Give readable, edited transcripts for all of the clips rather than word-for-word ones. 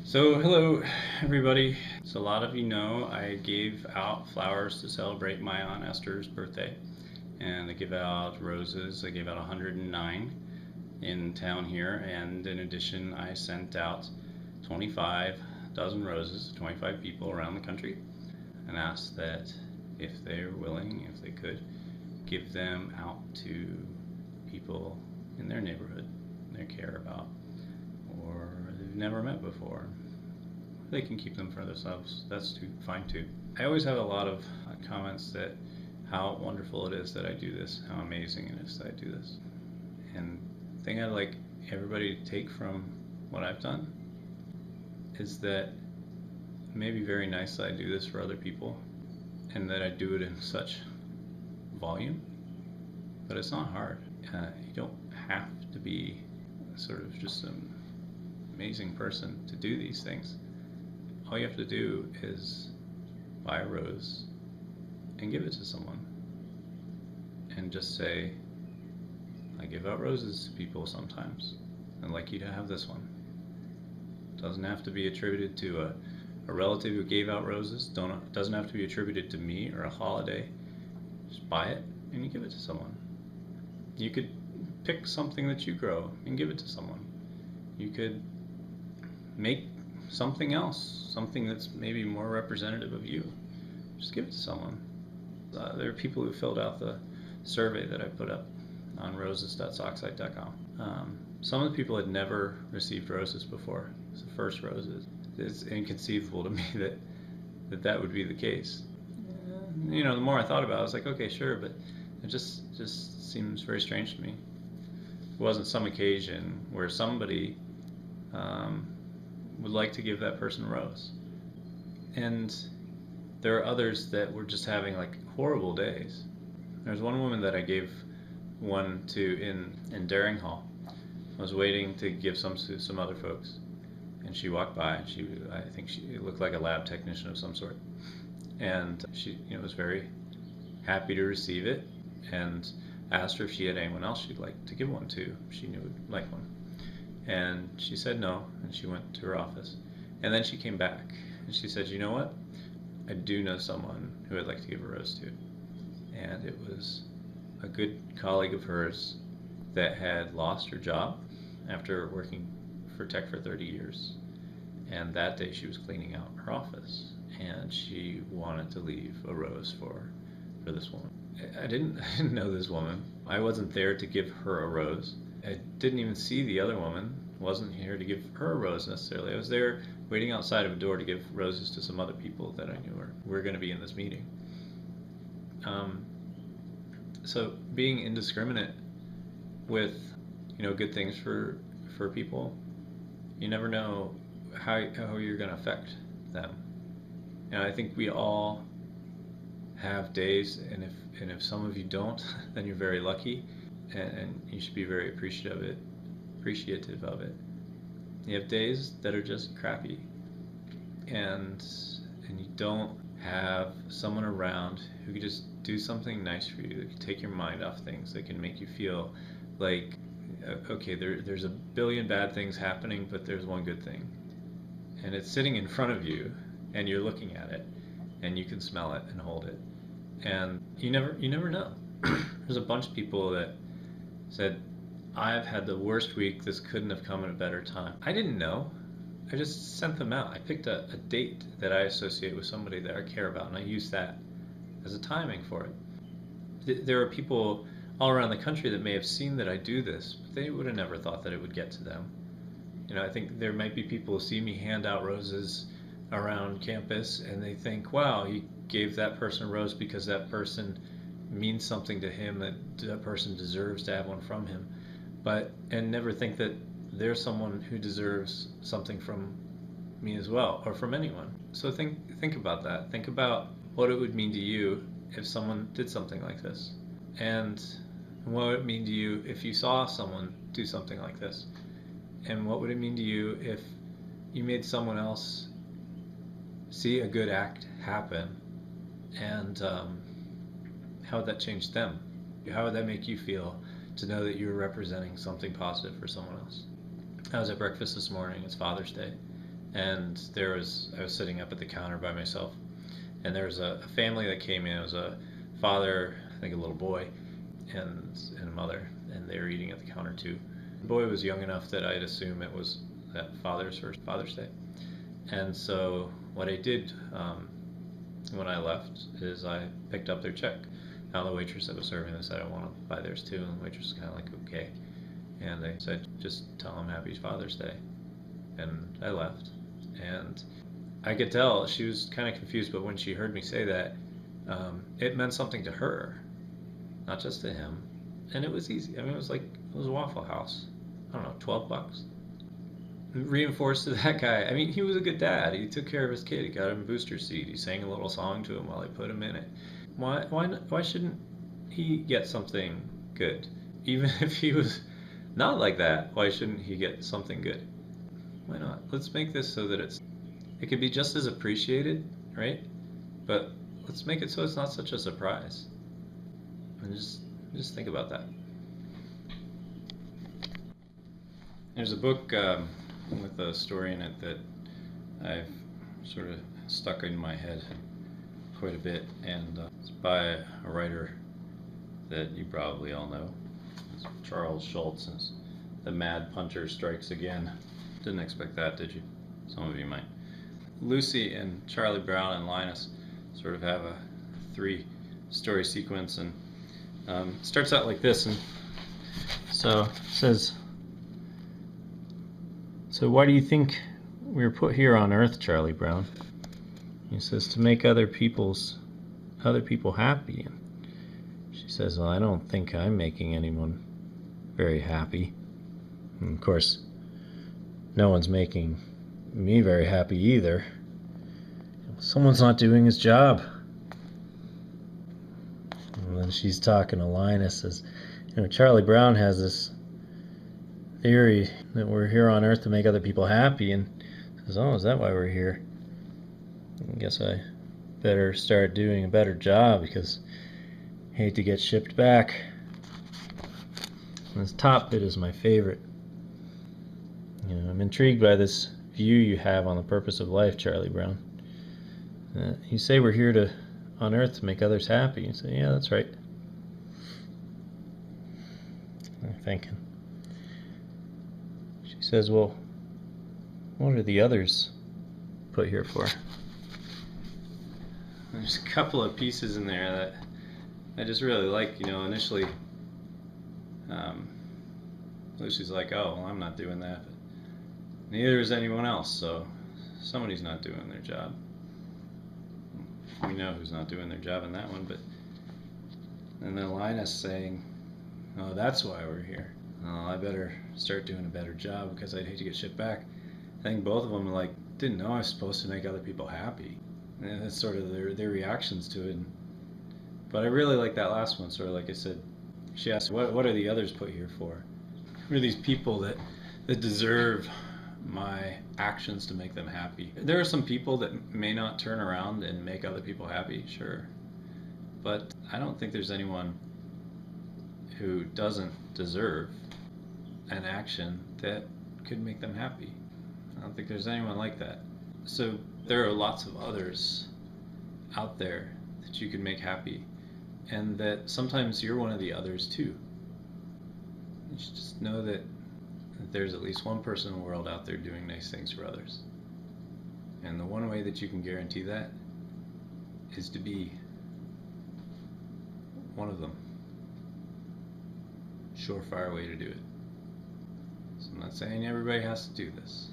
So, hello everybody. So, a lot of you know I gave out flowers to celebrate my Aunt Esther's birthday, and I give out roses. I gave out 109 in town here, and in addition, I sent out 25 dozen roses to 25 people around the country and asked that if they're willing, if they could, give them out to people in their neighborhood they care about or they've never met before. They can keep them for themselves. That's fine too. I always have a lot of comments that how wonderful it is that I do this, how amazing it is that I do this. And the thing I'd like everybody to take from what I've done is that it may be very nice that I do this for other people and that I do it in such volume, but it's not hard. You don't have to be sort of just an amazing person to do these things. All you have to do is buy a rose and give it to someone and just say, I give out roses to people sometimes. I'd like you to have this one. It doesn't have to be attributed to a relative who gave out roses. It doesn't have to be attributed to me or a holiday. Just buy it and you give it to someone. You could pick something that you grow and give it to someone. You could make something else, something that's maybe more representative of you. Just give it to someone. There are people who filled out the survey that I put up on roses.socksite.com. Some of the people had never received roses before. It's the first roses. It's inconceivable to me that would be the case. You know, the more I thought about it, I was like, okay, sure, but it just seems very strange to me. It wasn't some occasion where somebody would like to give that person a rose. And there are others that were just having like horrible days. There's one woman that I gave one to in Daring Hall. I was waiting to give some to some other folks, and she walked by. And I think she looked like a lab technician of some sort, and she, was very happy to receive it, and asked her if she had anyone else she'd like to give one to. She knew would like one. And she said no, and she went to her office. And then she came back, and she said, you know what? I do know someone who I'd like to give a rose to. And it was a good colleague of hers that had lost her job after working for tech for 30 years. And that day she was cleaning out her office, and she wanted to leave a rose for this woman. I didn't know this woman. I wasn't there to give her a rose. I didn't even see the other woman. Wasn't here to give her a rose necessarily. I was there waiting outside of a door to give roses to some other people that I knew were going to be in this meeting. So being indiscriminate with good things for people, you never know how you're going to affect them. And I think we all have days, and if some of you don't, then you're very lucky. And you should be very appreciative of it. You have days that are just crappy, and you don't have someone around who can just do something nice for you, that can take your mind off things, that can make you feel like, okay, there's a billion bad things happening, but there's one good thing, and it's sitting in front of you, and you're looking at it, and you can smell it and hold it, and you never know. There's a bunch of people that said, I've had the worst week, this couldn't have come at a better time. I didn't know. I just sent them out. I picked a date that I associate with somebody that I care about, and I used that as a timing for it. There are people all around the country that may have seen that I do this, but they would have never thought that it would get to them. I think there might be people who see me hand out roses around campus, and they think, wow, he gave that person a rose because that person means something to him, that person deserves to have one from him, and never think that there's someone who deserves something from me as well, or from anyone. So think about that. Think about what it would mean to you if someone did something like this, and what would it mean to you if you saw someone do something like this, and what would it mean to you if you made someone else see a good act happen, and how would that change them? How would that make you feel to know that you're representing something positive for someone else? I was at breakfast this morning. It's Father's Day, And I was sitting up at the counter by myself, and there was a family that came in. It was a father, I think a little boy, and a mother, and they were eating at the counter too. The boy was young enough that I'd assume it was that father's first Father's Day. And so what I did when I left is I picked up their check. Now the waitress that was serving this said, I want to buy theirs too, and the waitress was kind of like, okay. And they said, just tell them Happy Father's Day. And I left. And I could tell she was kind of confused, but when she heard me say that, it meant something to her, not just to him. And it was easy. I mean, it was a Waffle House. I don't know, $12. Reinforced to that guy. I mean, he was a good dad. He took care of his kid. He got him a booster seat. He sang a little song to him while he put him in it. Why shouldn't he get something good? Even if he was not like that, why shouldn't he get something good? Why not? Let's make this so that it could be just as appreciated, right? But let's make it so it's not such a surprise. And just think about that. There's a book with a story in it that I've sort of stuck in my head quite a bit, and it's by a writer that you probably all know. It's Charles Schulz, and it's The Mad Punter Strikes Again. Didn't expect that, did you? Some of you might. Lucy and Charlie Brown and Linus sort of have a 3-story sequence, and it starts out like this. And so it says, so why do you think we were put here on Earth, Charlie Brown? He says, to make other people happy. And she says, well, I don't think I'm making anyone very happy. And of course, no one's making me very happy either. Someone's not doing his job. And then she's talking to Linus, says, Charlie Brown has this theory that we're here on Earth to make other people happy, and says, oh, is that why we're here? I guess I better start doing a better job, because I hate to get shipped back. And this top bit is my favorite. I'm intrigued by this view you have on the purpose of life, Charlie Brown. You say we're here on Earth to make others happy. You say, yeah, that's right. I'm thinking. She says, well, what are the others put here for? There's a couple of pieces in there that I just really like. Initially, Lucy's like, oh, well, I'm not doing that. But neither is anyone else, so somebody's not doing their job. We know who's not doing their job in that one, but and then Linus saying, oh, that's why we're here. Oh, I better start doing a better job because I'd hate to get shipped back. I think both of them didn't know I was supposed to make other people happy. And that's sort of their reactions to it. But I really like that last one, sort of like I said. She asked, what are the others put here for? Who are these people that deserve my actions to make them happy? There are some people that may not turn around and make other people happy, sure. But I don't think there's anyone who doesn't deserve an action that could make them happy. I don't think there's anyone like that. So there are lots of others out there that you can make happy, and that sometimes you're one of the others too. You should just know that there's at least one person in the world out there doing nice things for others. And the one way that you can guarantee that is to be one of them. Surefire way to do it. So I'm not saying everybody has to do this.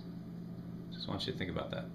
Just want you to think about that.